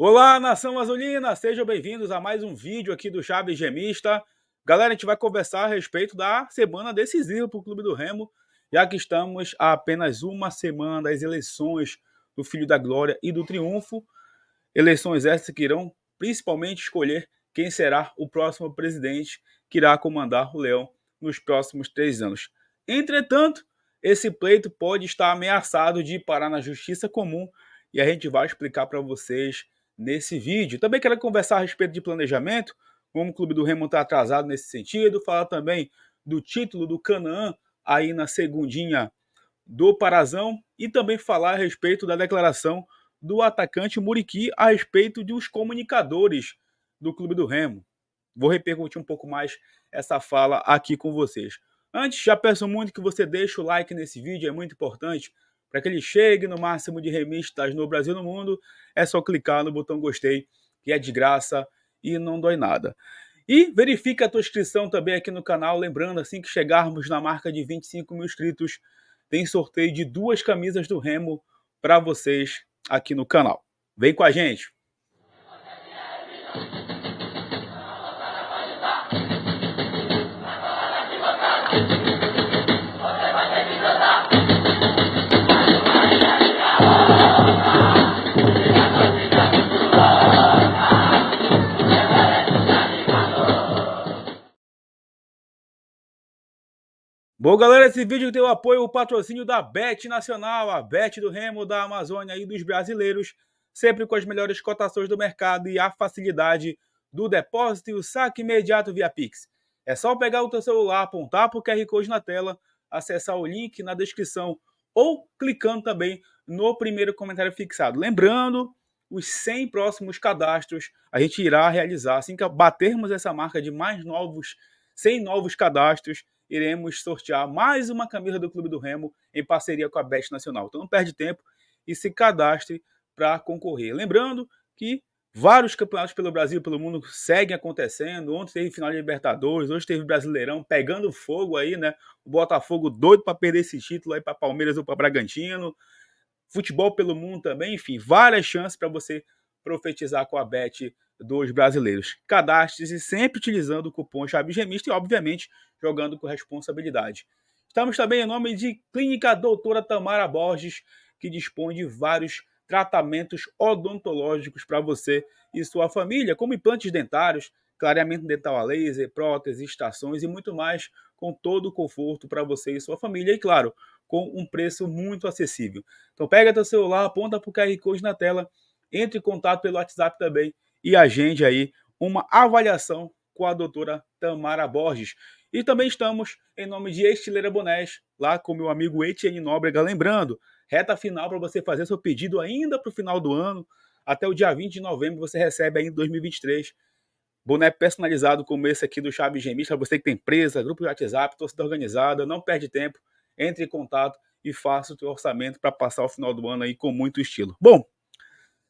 Olá, nação azulina! Sejam bem-vindos a mais um vídeo aqui do Chaves Gemista. Galera, a gente vai conversar a respeito da semana decisiva para o Clube do Remo, já que estamos a apenas uma semana das eleições do Filho da Glória e do Triunfo. Eleições essas que irão principalmente escolher quem será o próximo presidente que irá comandar o Leão nos próximos 3 anos. Entretanto, esse pleito pode estar ameaçado de parar na justiça comum e a gente vai explicar para vocês nesse vídeo. Também quero conversar a respeito de planejamento, como o Clube do Remo está atrasado nesse sentido, falar também do título do Canaã aí na segundinha do Parazão e também falar a respeito da declaração do atacante Muriqui a respeito dos comunicadores do Clube do Remo. Vou repercutir um pouco mais essa fala aqui com vocês. Antes, já peço muito que você deixe o like nesse vídeo, é muito importante para que ele chegue no máximo de remistas no Brasil e no mundo. É só clicar no botão gostei, que é de graça e não dói nada. E verifique a tua inscrição também aqui no canal, lembrando, assim que chegarmos na marca de 25 mil inscritos, tem sorteio de 2 camisas do Remo para vocês aqui no canal. Vem com a gente! Bom, galera, esse vídeo tem o apoio, o patrocínio da Bet Nacional, a Bet do Remo, da Amazônia e dos brasileiros, sempre com as melhores cotações do mercado e a facilidade do depósito e o saque imediato via Pix. É só pegar o teu celular, apontar para o QR Code na tela, acessar o link na descrição ou clicando também no primeiro comentário fixado. Lembrando, os 100 próximos cadastros a gente irá realizar, assim que batermos essa marca de mais 100 novos cadastros, iremos sortear mais uma camisa do Clube do Remo em parceria com a Bet Nacional. Então não perde tempo e se cadastre para concorrer. Lembrando que vários campeonatos pelo Brasil e pelo mundo seguem acontecendo. Ontem teve final de Libertadores, hoje teve Brasileirão pegando fogo aí, né? O Botafogo doido para perder esse título aí para Palmeiras ou para Bragantino. Futebol pelo mundo também, enfim, várias chances para você profetizar com a Bet dos brasileiros. Cadastre-se sempre utilizando o cupom Chaves Gemista e, obviamente, jogando com responsabilidade. Estamos também em nome de Clínica Doutora Tamara Borges, que dispõe de vários tratamentos odontológicos para você e sua família, como implantes dentários, clareamento dental a laser, próteses, estações e muito mais, com todo o conforto para você e sua família. E, claro, com um preço muito acessível. Então pega teu celular, aponta para o QR Code na tela, entre em contato pelo WhatsApp também e agende aí uma avaliação com a doutora Tamara Borges. E também estamos em nome de Estileira Bonés, lá com meu amigo Etienne Nóbrega. Lembrando, reta final para você fazer seu pedido ainda para o final do ano. Até o dia 20 de novembro você recebe ainda em 2023. Boné personalizado como esse aqui do Chaves Gemista, para você que tem empresa, grupo de WhatsApp, torcida organizada, não perde tempo, entre em contato e faça o teu orçamento para passar o final do ano aí com muito estilo. Bom,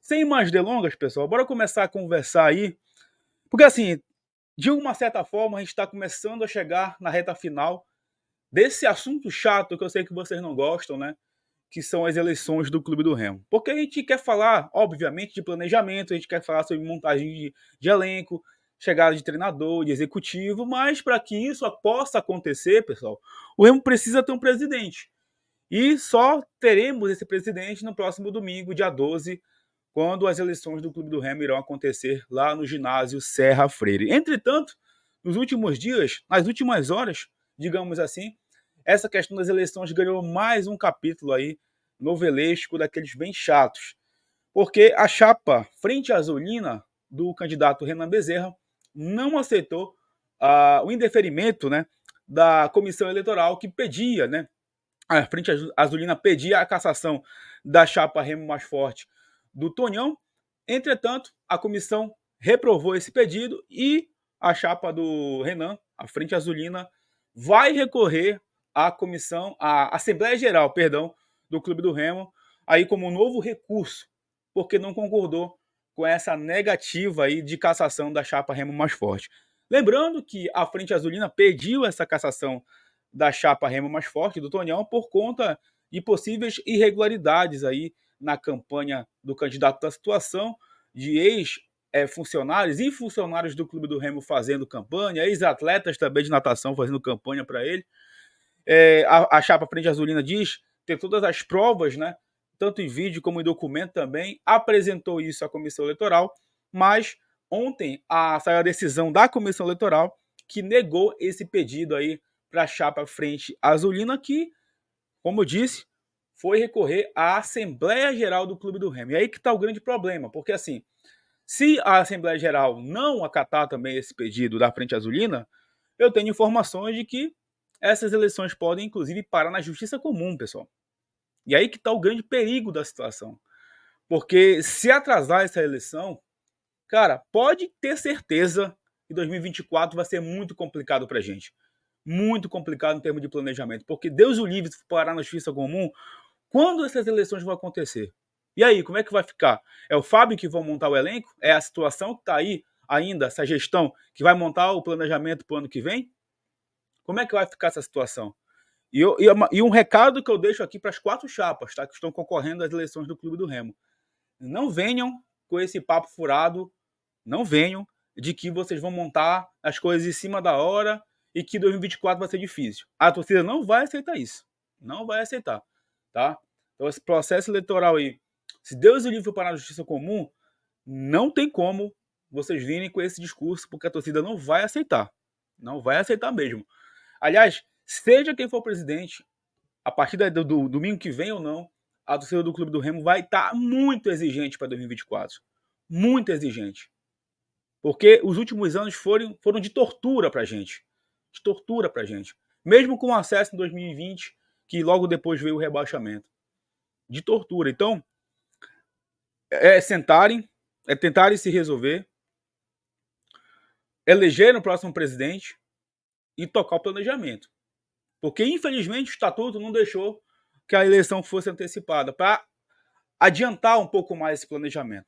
sem mais delongas, pessoal, bora começar a conversar aí, porque assim, de uma certa forma, a gente está começando a chegar na reta final desse assunto chato que eu sei que vocês não gostam, né? Que são as eleições do Clube do Remo. Porque a gente quer falar, obviamente, de planejamento, a gente quer falar sobre montagem de elenco, chegada de treinador, de executivo, mas para que isso possa acontecer, pessoal, o Remo precisa ter um presidente. E só teremos esse presidente no próximo domingo, dia 12, quando as eleições do Clube do Remo irão acontecer lá no ginásio Serra Freire. Entretanto, nos últimos dias, nas últimas horas, digamos assim, essa questão das eleições ganhou mais um capítulo aí novelesco daqueles bem chatos. Porque a chapa Frente Azulina do candidato Renan Bezerra não aceitou o indeferimento, né, da comissão eleitoral que pedia, né, a Frente Azulina pedia a cassação da chapa Remo Mais Forte do Tonhão. Entretanto, a comissão reprovou esse pedido e a chapa do Renan, a Frente Azulina, vai recorrer à comissão, à Assembleia Geral, perdão, do Clube do Remo, aí como um novo recurso, porque não concordou com essa negativa aí de cassação da chapa Remo Mais Forte. Lembrando que a Frente Azulina pediu essa cassação da chapa Remo Mais Forte do Tonhão por conta de possíveis irregularidades aí na campanha do candidato da situação, de ex-funcionários e funcionários do Clube do Remo fazendo campanha, ex-atletas também de natação fazendo campanha para ele. A chapa Frente Azulina diz ter todas as provas, né, tanto em vídeo como em documento também, apresentou isso à Comissão Eleitoral, mas ontem saiu a decisão da Comissão Eleitoral que negou esse pedido aí para a chapa Frente Azulina, que, como eu disse, foi recorrer à Assembleia Geral do Clube do Remo. E aí que está o grande problema, porque assim, se a Assembleia Geral não acatar também esse pedido da Frente Azulina, eu tenho informações de que essas eleições podem, inclusive, parar na Justiça Comum, pessoal. E aí que está o grande perigo da situação. Porque se atrasar essa eleição, cara, pode ter certeza que 2024 vai ser muito complicado para a gente. Muito complicado em termos de planejamento. Porque Deus o livre se parar na Justiça Comum, quando essas eleições vão acontecer? E aí, como é que vai ficar? É o Fábio que vai montar o elenco? É a situação que está aí ainda, essa gestão, que vai montar o planejamento para o ano que vem? Como é que vai ficar essa situação? E um recado que eu deixo aqui para as 4 chapas, tá, que estão concorrendo às eleições do Clube do Remo. Não venham com esse papo furado, não venham de que vocês vão montar as coisas em cima da hora e que 2024 vai ser difícil. A torcida não vai aceitar isso. Não vai aceitar, tá? Então esse processo eleitoral aí, se Deus o livre for parar na Justiça Comum, não tem como vocês virem com esse discurso, porque a torcida não vai aceitar. Não vai aceitar mesmo. Aliás, seja quem for presidente, a partir do domingo que vem ou não, a torcida do Clube do Remo vai estar muito exigente para 2024. Muito exigente. Porque os últimos anos foram de tortura para a gente. De tortura para a gente. Mesmo com o acesso em 2020, que logo depois veio o rebaixamento. De tortura. Então, tentarem se resolver, eleger o próximo presidente e tocar o planejamento. Porque, infelizmente, o estatuto não deixou que a eleição fosse antecipada para adiantar um pouco mais esse planejamento.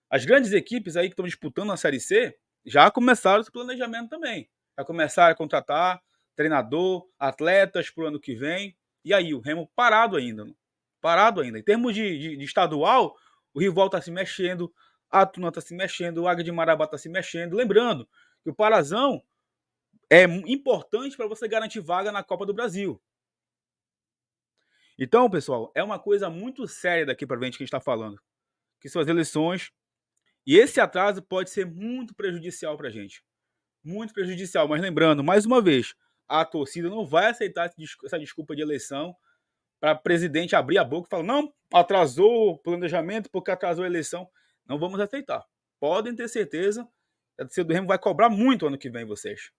As grandes equipes aí que estão disputando a Série C já começaram esse planejamento também. Já começaram a contratar treinador, atletas para o ano que vem. E aí, o Remo parado ainda. Parado ainda. Em termos de estadual, o rival está se mexendo, a Tuna está se mexendo, o Águia de Marabá está se mexendo. Lembrando que o Parazão é importante para você garantir vaga na Copa do Brasil. Então, pessoal, é uma coisa muito séria daqui para frente que a gente está falando. Que são as eleições. E esse atraso pode ser muito prejudicial para a gente. Muito prejudicial. Mas lembrando, mais uma vez, a torcida não vai aceitar essa desculpa de eleição para o presidente abrir a boca e falar: não, atrasou o planejamento porque atrasou a eleição. Não vamos aceitar. Podem ter certeza que a torcida do Remo vai cobrar muito ano que vem vocês.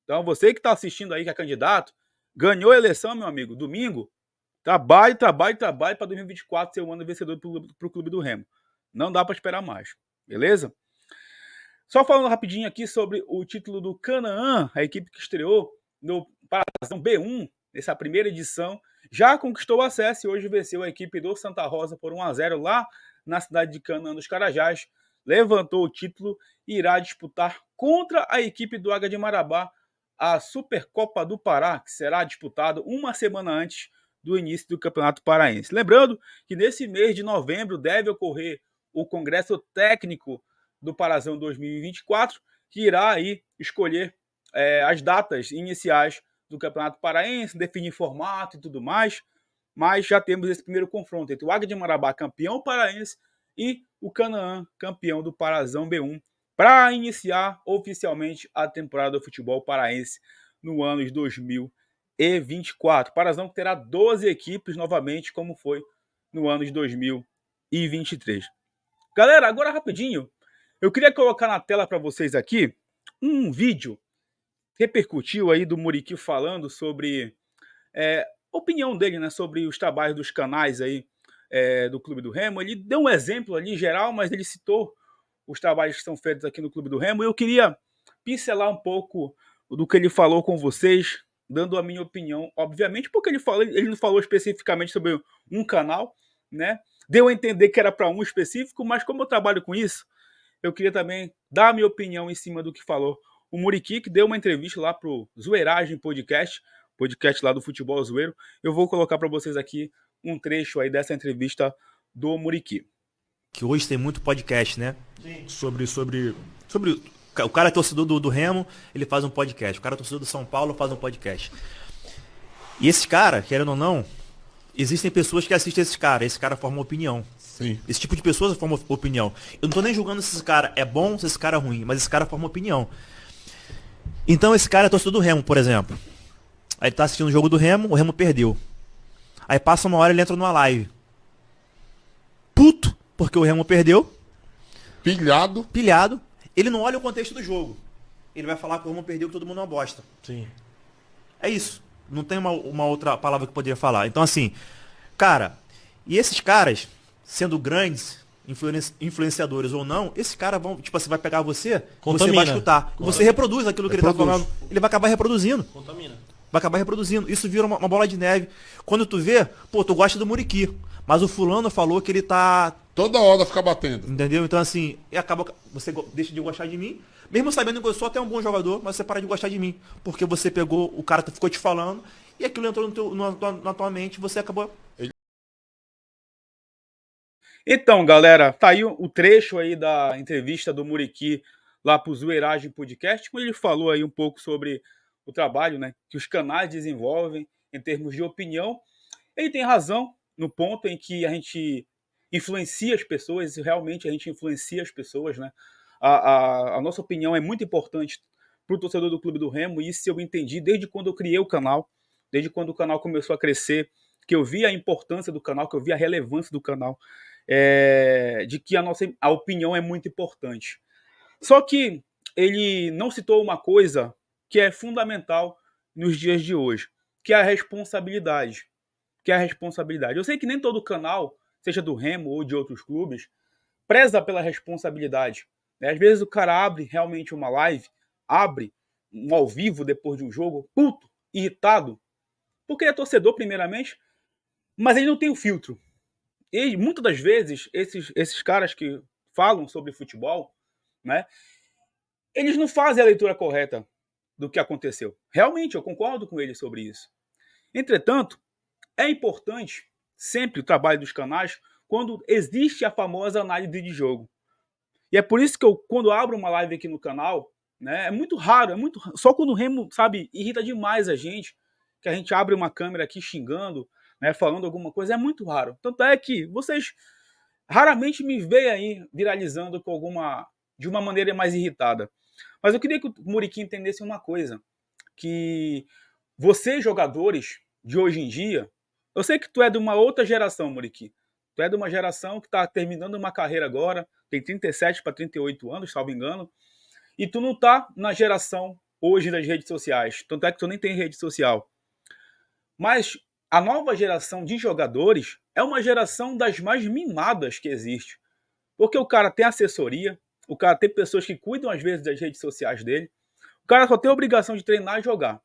Então, você que está assistindo aí, que é candidato, ganhou a eleição, meu amigo, domingo, trabalhe para 2024 ser o ano vencedor para o Clube do Remo. Não dá para esperar mais, beleza? Só falando rapidinho aqui sobre o título do Canaã, a equipe que estreou no Parazão B1, nessa primeira edição, já conquistou o acesso e hoje venceu a equipe do Santa Rosa por 1-0 lá na cidade de Canaã dos Carajás, levantou o título e irá disputar contra a equipe do Águia de Marabá a Supercopa do Pará, que será disputada uma semana antes do início do Campeonato Paraense. Lembrando que nesse mês de novembro deve ocorrer o Congresso Técnico do Parazão 2024, que irá aí escolher as datas iniciais do Campeonato Paraense, definir formato e tudo mais, mas já temos esse primeiro confronto entre o Águia de Marabá, campeão paraense, e o Canaã, campeão do Parazão B1, para iniciar oficialmente a temporada do futebol paraense no ano de 2024. Parazão que terá 12 equipes novamente, como foi no ano de 2023. Galera, agora rapidinho, eu queria colocar na tela para vocês aqui um vídeo que repercutiu aí do Muriqui falando sobre a opinião dele, né, sobre os trabalhos dos canais aí do Clube do Remo. Ele deu um exemplo ali geral, mas ele citou os trabalhos que são feitos aqui no Clube do Remo, e eu queria pincelar um pouco do que ele falou com vocês, dando a minha opinião, obviamente, porque ele não falou especificamente sobre um canal, né? Deu a entender que era para um específico, mas como eu trabalho com isso, eu queria também dar a minha opinião em cima do que falou o Muriqui, que deu uma entrevista lá pro Zoeiragem podcast lá do Futebol Zoeiro. Eu vou colocar para vocês aqui um trecho aí dessa entrevista do Muriqui. que hoje tem muito podcast, né? Sim. Sobre o cara é torcedor do Remo, ele faz um podcast. O cara é torcedor do São Paulo, faz um podcast. E esse cara, querendo ou não, existem pessoas que assistem esse cara. Esse cara forma uma opinião. Sim. Esse tipo de pessoas forma opinião. Eu não tô nem julgando se esse cara é bom, se esse cara é ruim, mas esse cara forma opinião. Então esse cara é torcedor do Remo, por exemplo. Aí ele tá assistindo o jogo do Remo, o Remo perdeu. Aí passa uma hora e ele entra numa live. Puto, porque o Remo perdeu. Pilhado. Pilhado. Ele não olha o contexto do jogo. Ele vai falar que o Remo perdeu, que todo mundo é uma bosta. Sim. É isso. Não tem uma outra palavra que eu poderia falar. Então assim, cara, e esses caras, sendo grandes, influenciadores ou não, esses caras vão, tipo assim, vai pegar você, Contamina. você vai escutar. Você reproduz aquilo que ele tá falando. Ele vai acabar reproduzindo. Contamina. Vai acabar reproduzindo. Isso vira uma bola de neve. Quando tu vê, pô, tu gosta do Muriqui. Mas o fulano falou que ele tá. Toda hora fica batendo. Entendeu? Então assim, e acaba. Você deixa de gostar de mim. Mesmo sabendo que eu sou até um bom jogador, mas você para de gostar de mim. Porque você pegou, o cara ficou te falando, e aquilo entrou na tua mente, você acabou. Então, galera, tá aí o trecho aí da entrevista do Muriqui lá pro Zoeiragem Podcast, quando ele falou aí um pouco sobre o trabalho, né, que os canais desenvolvem em termos de opinião. Ele tem razão no ponto em que a gente influencia as pessoas, e realmente a gente influencia as pessoas, né? A nossa opinião é muito importante para o torcedor do Clube do Remo, e isso eu entendi desde quando eu criei o canal, desde quando o canal começou a crescer, que eu vi a importância do canal, que eu vi a relevância do canal, de que a opinião é muito importante. Só que ele não citou uma coisa que é fundamental nos dias de hoje, que é a responsabilidade. Que é a responsabilidade. Eu sei que nem todo canal, seja do Remo ou de outros clubes, preza pela responsabilidade. Né? Às vezes o cara abre realmente uma live, abre um ao vivo depois de um jogo, puto, irritado, porque ele é torcedor primeiramente, mas ele não tem o filtro. E muitas das vezes, esses caras que falam sobre futebol, né, eles não fazem a leitura correta do que aconteceu. Realmente, eu concordo com eles sobre isso. Entretanto, é importante sempre o trabalho dos canais quando existe a famosa análise de jogo. E é por isso que eu, quando abro uma live aqui no canal, né, é muito raro, só quando o Remo, sabe, irrita demais a gente, que a gente abre uma câmera aqui xingando, né, falando alguma coisa, é muito raro. Tanto é que vocês raramente me veem aí viralizando de uma maneira mais irritada. Mas eu queria que o Muriqui entendesse uma coisa, que vocês, jogadores de hoje em dia, eu sei que tu é de uma outra geração, Muriqui. Tu é de uma geração que está terminando uma carreira agora, tem 37 para 38 anos, salvo engano, e tu não tá na geração hoje das redes sociais. Tanto é que tu nem tem rede social. Mas a nova geração de jogadores é uma geração das mais mimadas que existe. Porque o cara tem assessoria, o cara tem pessoas que cuidam às vezes das redes sociais dele, o cara só tem a obrigação de treinar e jogar.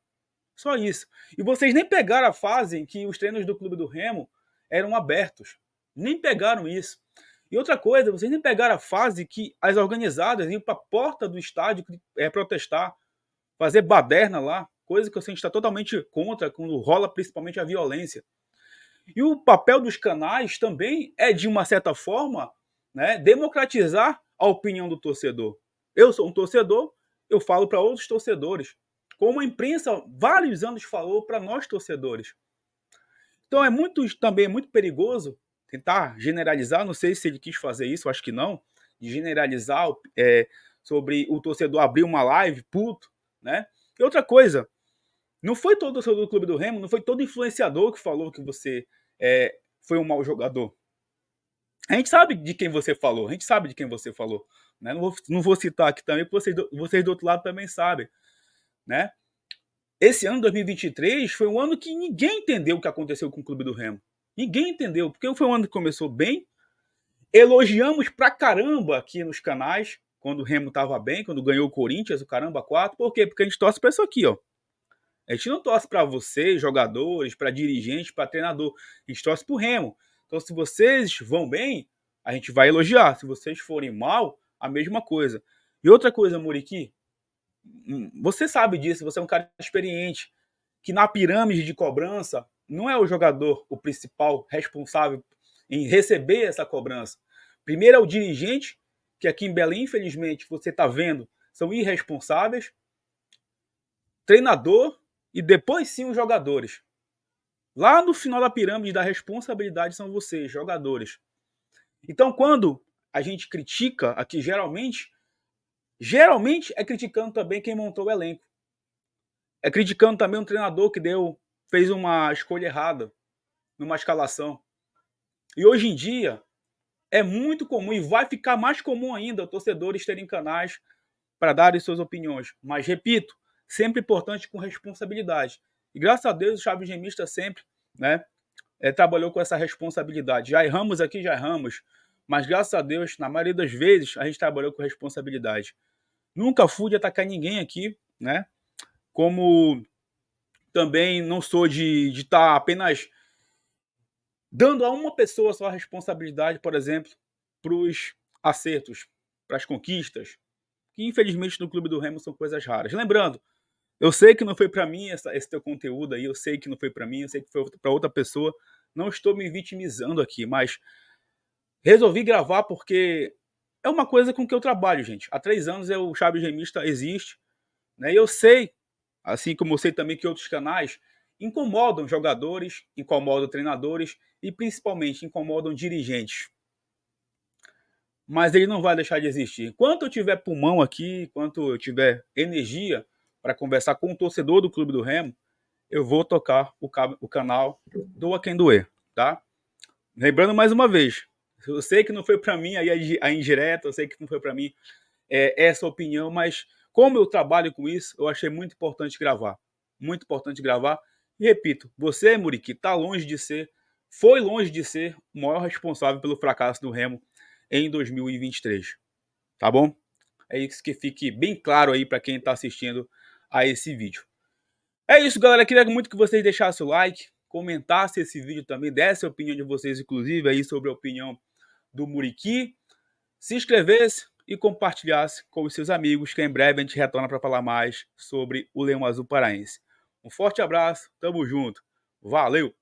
Só isso. E vocês nem pegaram a fase em que os treinos do Clube do Remo eram abertos. Nem pegaram isso. E outra coisa, vocês nem pegaram a fase que as organizadas iam para a porta do estádio protestar, fazer baderna lá, coisa que a gente está totalmente contra quando rola principalmente a violência. E o papel dos canais também é, de uma certa forma, né, democratizar a opinião do torcedor. Eu sou um torcedor, eu falo para outros torcedores, como a imprensa vários anos falou para nós torcedores. Então também é muito perigoso tentar generalizar, não sei se ele quis fazer isso, acho que não, de generalizar sobre o torcedor abrir uma live puto, né? E outra coisa, não foi todo torcedor do Clube do Remo, não foi todo influenciador que falou que você foi um mau jogador. A gente sabe de quem você falou, a gente sabe de quem você falou. Né? Não vou citar aqui também, porque vocês do outro lado também sabem. Né? Esse ano, 2023, foi um ano que ninguém entendeu o que aconteceu com o Clube do Remo. Ninguém entendeu, porque foi um ano que começou bem. Elogiamos pra caramba aqui nos canais, quando o Remo tava bem, quando ganhou o Corinthians, o caramba 4. Por quê? Porque a gente torce pra isso aqui, ó. A gente não torce para vocês, jogadores, para dirigentes, para treinador. A gente torce pro Remo. Então, se vocês vão bem, a gente vai elogiar. Se vocês forem mal, a mesma coisa. E outra coisa, Muriqui, você sabe disso, você é um cara experiente, que na pirâmide de cobrança, não é o jogador o principal responsável em receber essa cobrança. Primeiro é o dirigente, que aqui em Belém, infelizmente, você está vendo, são irresponsáveis. Treinador e depois sim os jogadores. Lá no final da pirâmide da responsabilidade são vocês, jogadores. Então, quando a gente critica aqui, geralmente é criticando também quem montou o elenco. É criticando também um treinador que fez uma escolha errada numa escalação. E hoje em dia é muito comum e vai ficar mais comum ainda torcedores terem canais para darem suas opiniões. Mas, repito, sempre importante com responsabilidade. E graças a Deus o Chaves Remista sempre, né, trabalhou com essa responsabilidade. Já erramos aqui, já erramos. Mas graças a Deus, na maioria das vezes, a gente trabalhou com responsabilidade. Nunca fui de atacar ninguém aqui, né? Como também não sou de estar apenas dando a uma pessoa só a responsabilidade, por exemplo, para os acertos, para as conquistas, que infelizmente no Clube do Remo são coisas raras. Lembrando, eu sei que não foi para mim esse teu conteúdo aí, eu sei que não foi para mim, eu sei que foi para outra pessoa, não estou me vitimizando aqui, mas resolvi gravar porque é uma coisa com que eu trabalho, gente. Há 3 anos o Chaves Remista existe, né? E eu sei, assim como eu sei também que outros canais incomodam jogadores, incomodam treinadores e principalmente incomodam dirigentes. Mas ele não vai deixar de existir. Enquanto eu tiver pulmão aqui, enquanto eu tiver energia para conversar com o torcedor do Clube do Remo, eu vou tocar o canal Doa Quem Doer, tá? Lembrando mais uma vez, eu sei que não foi para mim aí a indireta, eu sei que não foi para mim essa opinião, mas como eu trabalho com isso, eu achei muito importante gravar. Muito importante gravar. E repito, você, Muriqui, foi longe de ser o maior responsável pelo fracasso do Remo em 2023. Tá bom? É isso que fique bem claro aí para quem está assistindo a esse vídeo. É isso, galera. Queria muito que vocês deixassem o like, comentassem esse vídeo também, dessem a opinião de vocês, inclusive, aí sobre a opinião do Muriqui. Se inscrevesse e compartilhasse com os seus amigos, que em breve a gente retorna para falar mais sobre o Leão Azul Paraense. Um forte abraço, tamo junto, valeu!